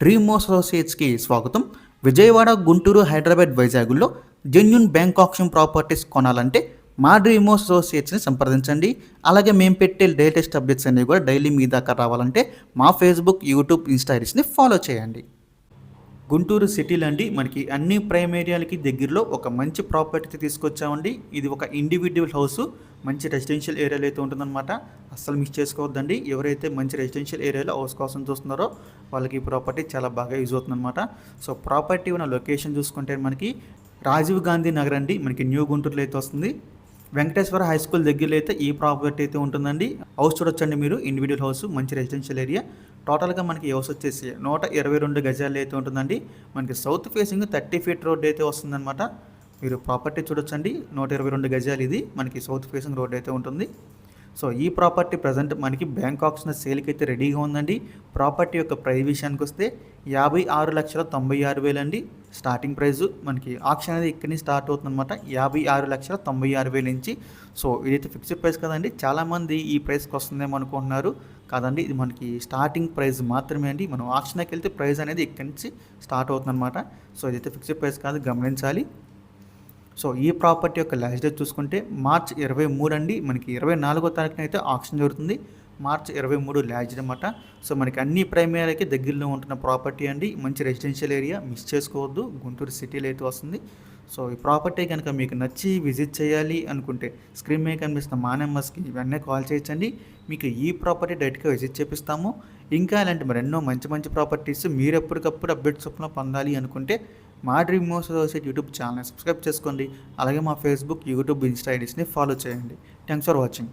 Dream అసోసియేట్స్కి స్వాగతం. విజయవాడ, గుంటూరు, హైదరాబాద్, వైజాగ్లో genuine bank option properties కొనాలంటే మా డ్రీమ్ అసోసియేట్స్ని సంప్రదించండి. అలాగే మేము పెట్టే లేటెస్ట్ అప్డేట్స్ అన్నీ కూడా డైలీ మీ దాకా రావాలంటే మా ఫేస్బుక్, యూట్యూబ్, ఇన్స్టా ఐడీస్ని ఫాలో చేయండి. గుంటూరు సిటీలో అండి మనకి అన్ని ప్రైమ్ ఏరియాలకి దగ్గరలో ఒక మంచి ప్రాపర్టీ తీసుకొచ్చామండి. ఇది ఒక ఇండివిజువల్ హౌస్, మంచి రెసిడెన్షియల్ ఏరియాలో అయితే ఉంటుందన్నమాట. అస్సలు మిస్ చేసుకోవద్దండి. ఎవరైతే మంచి రెసిడెన్షియల్ ఏరియాలో హౌస్ కోసం చూస్తున్నారో వాళ్ళకి ఈ ప్రాపర్టీ చాలా బాగా యూజ్ అవుతుందన్నమాట. సో ప్రాపర్టీ ఉన్న లొకేషన్ చూసుకుంటే మనకి రాజీవ్ గాంధీ నగర్ అండి, మనకి న్యూ గుంటూరులో అయితే వస్తుంది. వెంకటేశ్వర హై స్కూల్ దగ్గరలో అయితే ఈ ప్రాపర్టీ అయితే ఉంటుందండి. హౌస్ చూడొచ్చండి మీరు, ఇండివిజువల్ హౌస్, మంచి రెసిడెన్షియల్ ఏరియా. టోటల్గా మనకి హౌస్ వచ్చేసి 122 గజాలు అయితే ఉంటుందండి. మనకి సౌత్ ఫేసింగ్ 30 ఫీట్ రోడ్ అయితే వస్తుందన్నమాట. మీరు ప్రాపర్టీ చూడొచ్చండి, 122 గజాలు. ఇది మనకి సౌత్ ఫేసింగ్ రోడ్ అయితే ఉంటుంది. సో ఈ ప్రాపర్టీ ప్రజెంట్ మనకి బ్యాంక్ ఆప్షన్ సేల్కి అయితే రెడీగా ఉందండి. ప్రాపర్టీ యొక్క ప్రైస్ విషయానికి వస్తే 56,96,000 అండి స్టార్టింగ్ ప్రైస్. మనకి ఆప్షన్ అనేది ఇక్కడి నుంచి స్టార్ట్ అవుతుందన్నమాట, 56,96,000 నుంచి. సో ఇదైతే ఫిక్స్డ్ ప్రైస్ కదండి. చాలామంది ఈ ప్రైస్కి వస్తుందేమో అనుకుంటున్నారు, కాదండి, ఇది మనకి స్టార్టింగ్ ప్రైస్ మాత్రమే అండి. మనం ఆప్షన్కి వెళ్తే ప్రైస్ అనేది ఇక్కడి నుంచి స్టార్ట్ అవుతుందన్నమాట. సో ఇదైతే ఫిక్స్డ్ ప్రైస్ కాదు, గమనించాలి. సో ఈ ప్రాపర్టీ యొక్క లాస్ట్ డేట్ చూసుకుంటే మార్చ్ 23 అండి. మనకి 24వ తారీఖున అయితే ఆప్షన్ జరుగుతుంది. మార్చ్ 23 లాస్ట్ డేట్ అనమాట. సో మనకి అన్ని ప్రైమ్ ఏరియాలకి దగ్గరలో ఉంటున్న ప్రాపర్టీ అండి. మంచి రెసిడెన్షియల్ ఏరియా, మిస్ చేసుకోవద్దు. గుంటూరు సిటీలో అయితే వస్తుంది. సో ఈ ప్రాపర్టీ కనుక మీకు నచ్చి విజిట్ చేయాలి అనుకుంటే స్క్రీన్ మీద కనిపిస్తున్న మా నెంబర్స్కి ఇవన్నీ కాల్ చేయొచ్చండి. మీకు ఈ ప్రాపర్టీ డైరెక్ట్గా విజిట్ చేపిస్తాము. ఇంకా ఇలాంటి మరెన్నో మంచి మంచి ప్రాపర్టీస్ మీరు ఎప్పటికప్పుడు అప్డేట్స్ చొప్పున పొందాలి అనుకుంటే మా డ్రీమ్ అసోసియేట్ యూట్యూబ్ ఛానల్ని సబ్స్క్రైబ్ చేసుకోండి. అలాగే మా ఫేస్బుక్, యూట్యూబ్, ఇన్స్టా ఐడీస్ని ఫాలో చేయండి. Thanks for watching.